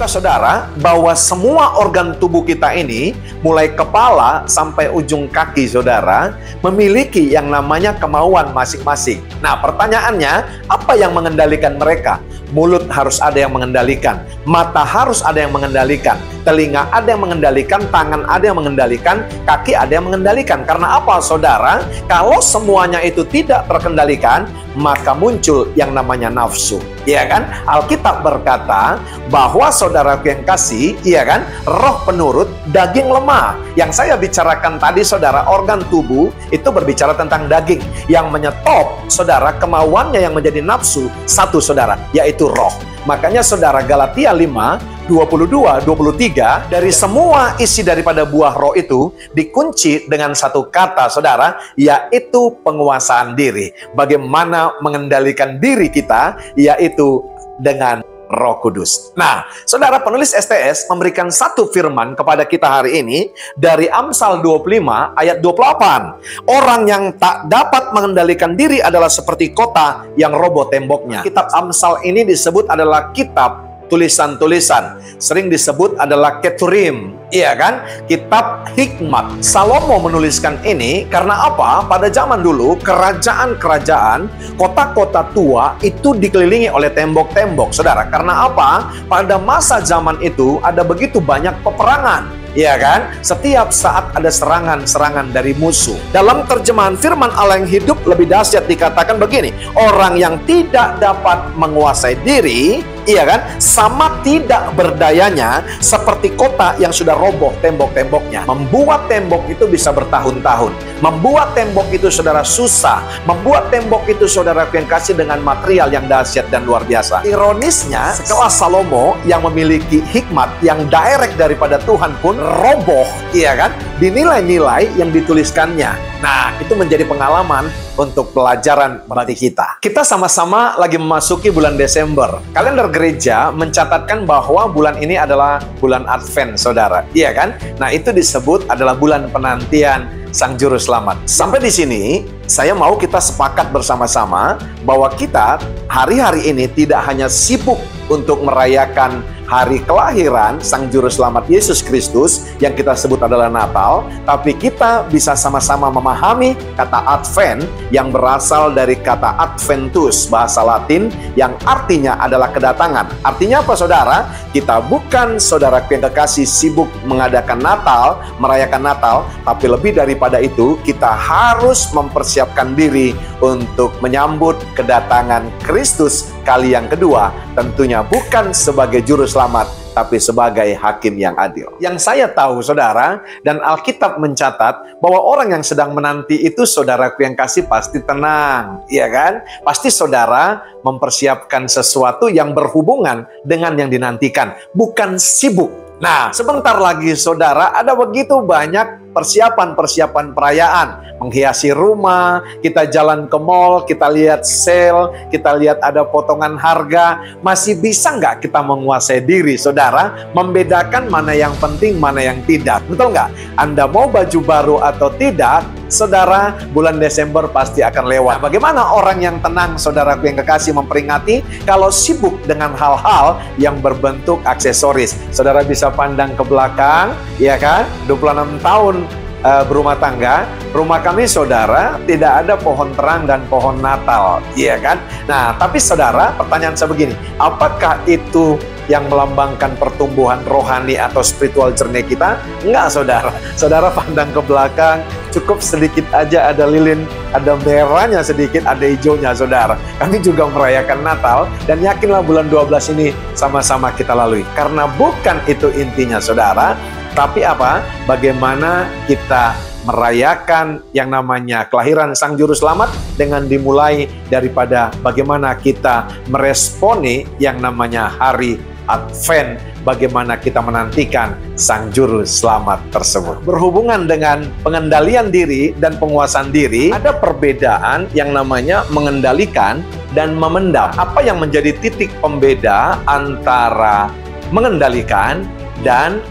Tahukah saudara bahwa semua organ tubuh kita ini, mulai kepala sampai ujung kaki saudara, memiliki yang namanya kemauan masing-masing. Nah, pertanyaannya, apa yang mengendalikan mereka? Mulut harus ada yang mengendalikan, mata harus ada yang mengendalikan, telinga ada yang mengendalikan, tangan ada yang mengendalikan, kaki ada yang mengendalikan. Karena apa, saudara? Kalau semuanya itu tidak terkendalikan, maka muncul yang namanya nafsu. Iya kan? Alkitab berkata bahwa saudaraku yang kasih, iya kan? Roh penurut, daging lemah. Yang saya bicarakan tadi, saudara, organ tubuh itu berbicara tentang daging. Yang menyetop, saudara, kemauannya yang menjadi nafsu, satu, saudara, yaitu roh. Makanya saudara, Galatia 5, 22, 23, dari semua isi daripada buah roh itu dikunci dengan satu kata, saudara, yaitu penguasaan diri. Bagaimana mengendalikan diri kita, yaitu dengan Roh Kudus. Nah, saudara, penulis STS memberikan satu firman kepada kita hari ini dari Amsal 25 ayat 28. Orang yang tak dapat mengendalikan diri adalah seperti kota yang roboh temboknya. Kitab Amsal ini disebut adalah kitab tulisan-tulisan, sering disebut adalah Keturim, iya kan? Kitab hikmat. Salomo menuliskan ini karena apa? Pada zaman dulu, kerajaan-kerajaan, kota-kota tua itu dikelilingi oleh tembok-tembok, saudara. Karena apa? Pada masa zaman itu ada begitu banyak peperangan. Ya kan? Setiap saat ada serangan-serangan dari musuh. Dalam terjemahan firman Allah yang hidup lebih dahsyat dikatakan begini, orang yang tidak dapat menguasai diri, iya kan, sama tidak berdayanya seperti kota yang sudah roboh tembok-temboknya. Membuat tembok itu bisa bertahun-tahun. Membuat tembok itu, saudara, susah. Membuat tembok itu, saudara yang kasih, dengan material yang dahsyat dan luar biasa. Ironisnya, setelah Salomo yang memiliki hikmat yang direct daripada Tuhan pun roboh, iya kan, dinilai-nilai yang dituliskannya. Nah, itu menjadi pengalaman untuk pelajaran bagi kita. Kita sama-sama lagi memasuki bulan Desember. Kalender gereja mencatatkan bahwa bulan ini adalah bulan Advent, saudara. Iya kan? Nah, itu disebut adalah bulan penantian Sang Juru Selamat. Sampai di sini, saya mau kita sepakat bersama-sama bahwa kita hari-hari ini tidak hanya sibuk untuk merayakan hari kelahiran Sang Juru Selamat Yesus Kristus yang kita sebut adalah Natal, tapi kita bisa sama-sama memahami kata Advent yang berasal dari kata Adventus, bahasa Latin, yang artinya adalah kedatangan. Artinya apa, saudara? Kita bukan, saudara yang kekasih, sibuk mengadakan Natal, merayakan Natal, tapi lebih daripada itu, kita harus mempersiapkan diri untuk menyambut kedatangan Kristus kali yang kedua, tentunya bukan sebagai Juru Selamat, tapi sebagai hakim yang adil. Yang saya tahu, saudara, dan Alkitab mencatat bahwa orang yang sedang menanti itu, saudaraku yang kasih, pasti tenang, iya kan? Pasti saudara mempersiapkan sesuatu yang berhubungan dengan yang dinantikan, bukan sibuk. Nah, sebentar lagi, saudara, ada begitu banyak persiapan-persiapan perayaan. Menghiasi rumah, kita jalan ke mall, kita lihat sale, kita lihat ada potongan harga. Masih bisa nggak kita menguasai diri, saudara? Membedakan mana yang penting, mana yang tidak. Betul nggak? Anda mau baju baru atau tidak, saudara, bulan Desember pasti akan lewat. Nah, bagaimana orang yang tenang, saudaraku yang kekasih, memperingati kalau sibuk dengan hal-hal yang berbentuk aksesoris? Saudara bisa pandang ke belakang, ya kan? 26 tahun berumah tangga, rumah kami, saudara, tidak ada pohon terang dan pohon Natal, iya kan? Nah, tapi saudara, pertanyaan saya begini, apakah itu yang melambangkan pertumbuhan rohani atau spiritual journey kita? Enggak, saudara. Saudara pandang ke belakang, cukup sedikit aja ada lilin, ada merahnya sedikit, ada hijaunya, saudara. Kami juga merayakan Natal, dan yakinlah bulan 12 ini sama-sama kita lalui. Karena bukan itu intinya, saudara, tapi apa? Bagaimana kita merayakan yang namanya kelahiran Sang Juru Selamat dengan dimulai daripada bagaimana kita meresponi yang namanya hari Advent, bagaimana kita menantikan Sang Juru Selamat tersebut. Berhubungan dengan pengendalian diri dan penguasaan diri, ada perbedaan yang namanya mengendalikan dan memendam. Apa yang menjadi titik pembeda antara mengendalikan dan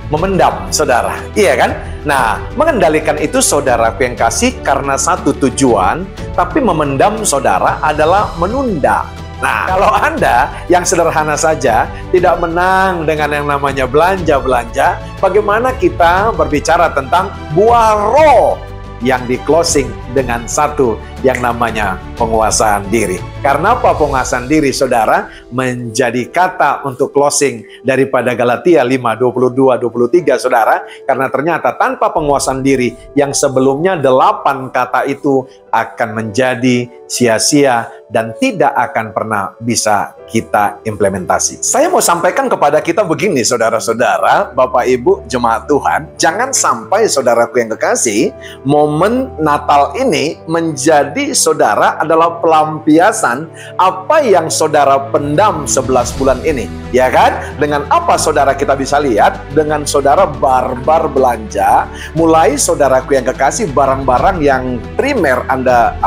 memendam, saudara? Iya kan? Nah, mengendalikan itu, saudaraku yang kasih, karena satu tujuan, tapi memendam, saudara, adalah menunda. Nah, kalau Anda yang sederhana saja tidak menang dengan yang namanya belanja-belanja, bagaimana kita berbicara tentang buah roh yang di closing dengan satu yang namanya penguasaan diri. Karena apa penguasaan diri, saudara, menjadi kata untuk closing daripada Galatia 5:22-23, saudara. Karena ternyata tanpa penguasaan diri yang sebelumnya 8 kata itu akan menjadi sia-sia dan tidak akan pernah bisa kita implementasi. Saya mau sampaikan kepada kita begini, saudara-saudara, Bapak Ibu jemaat Tuhan, jangan sampai saudaraku yang kekasih, momen Natal ini menjadi saudara adalah pelampiasan apa yang saudara pendam 11 bulan ini, ya kan? Dengan apa saudara kita bisa lihat? Dengan saudara barbar belanja, mulai saudaraku yang kekasih barang-barang yang primer Anda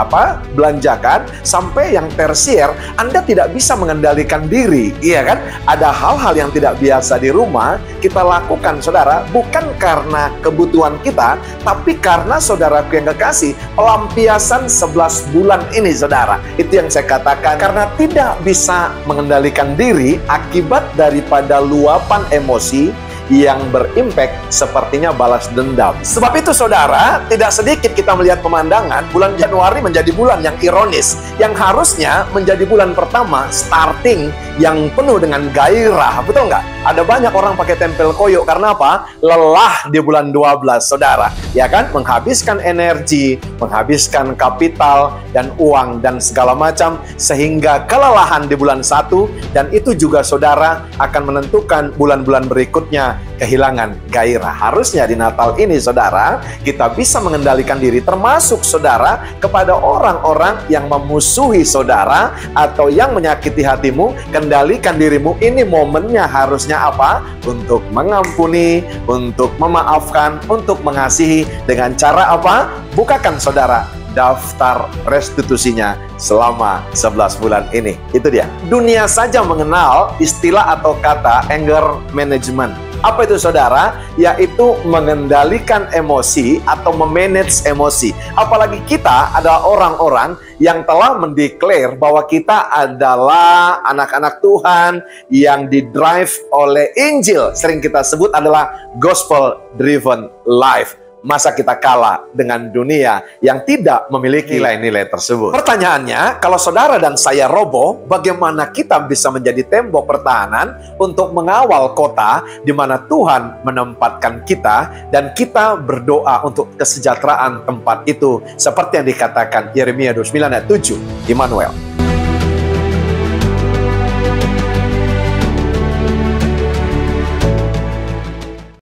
belanjakan sampai yang tersier, Anda tidak bisa mengendalikan diri, iya kan? Ada hal-hal yang tidak biasa di rumah kita lakukan, saudara, bukan karena kebutuhan kita, tapi karena saudaraku yang kekasih, pelampiasan 11 bulan ini, saudara. Itu yang saya katakan, karena tidak bisa mengendalikan diri akibat daripada luapan emosi yang berimpact sepertinya balas dendam. Sebab itu saudara, tidak sedikit kita melihat pemandangan bulan Januari menjadi bulan yang ironis, yang harusnya menjadi bulan pertama starting yang penuh dengan gairah, betul nggak? Ada banyak orang pakai tempel koyo karena apa? Lelah di bulan 12, saudara, ya kan? Menghabiskan energi, menghabiskan kapital dan uang dan segala macam, sehingga kelelahan di bulan 1, dan itu juga saudara akan menentukan bulan-bulan berikutnya kehilangan gairah. Harusnya di Natal ini, saudara, kita bisa mengendalikan diri, termasuk saudara kepada orang-orang yang memusuhi saudara atau yang menyakiti hatimu. Kendalikan dirimu. Ini momennya harusnya apa? Untuk mengampuni, untuk memaafkan, untuk mengasihi. Dengan cara apa? Bukakan saudara daftar restitusinya selama 11 bulan ini. Itu dia. Dunia saja mengenal istilah atau kata anger management. Apa itu, saudara? Yaitu mengendalikan emosi atau memanage emosi. Apalagi kita adalah orang-orang yang telah mendeklar bahwa kita adalah anak-anak Tuhan yang didrive oleh Injil. Sering kita sebut adalah gospel driven life. Masa kita kalah dengan dunia yang tidak memiliki nilai-nilai tersebut? Pertanyaannya, kalau saudara dan saya roboh, bagaimana kita bisa menjadi tembok pertahanan untuk mengawal kota di mana Tuhan menempatkan kita, dan kita berdoa untuk kesejahteraan tempat itu, seperti yang dikatakan Yeremia 29 ayat 7, Immanuel.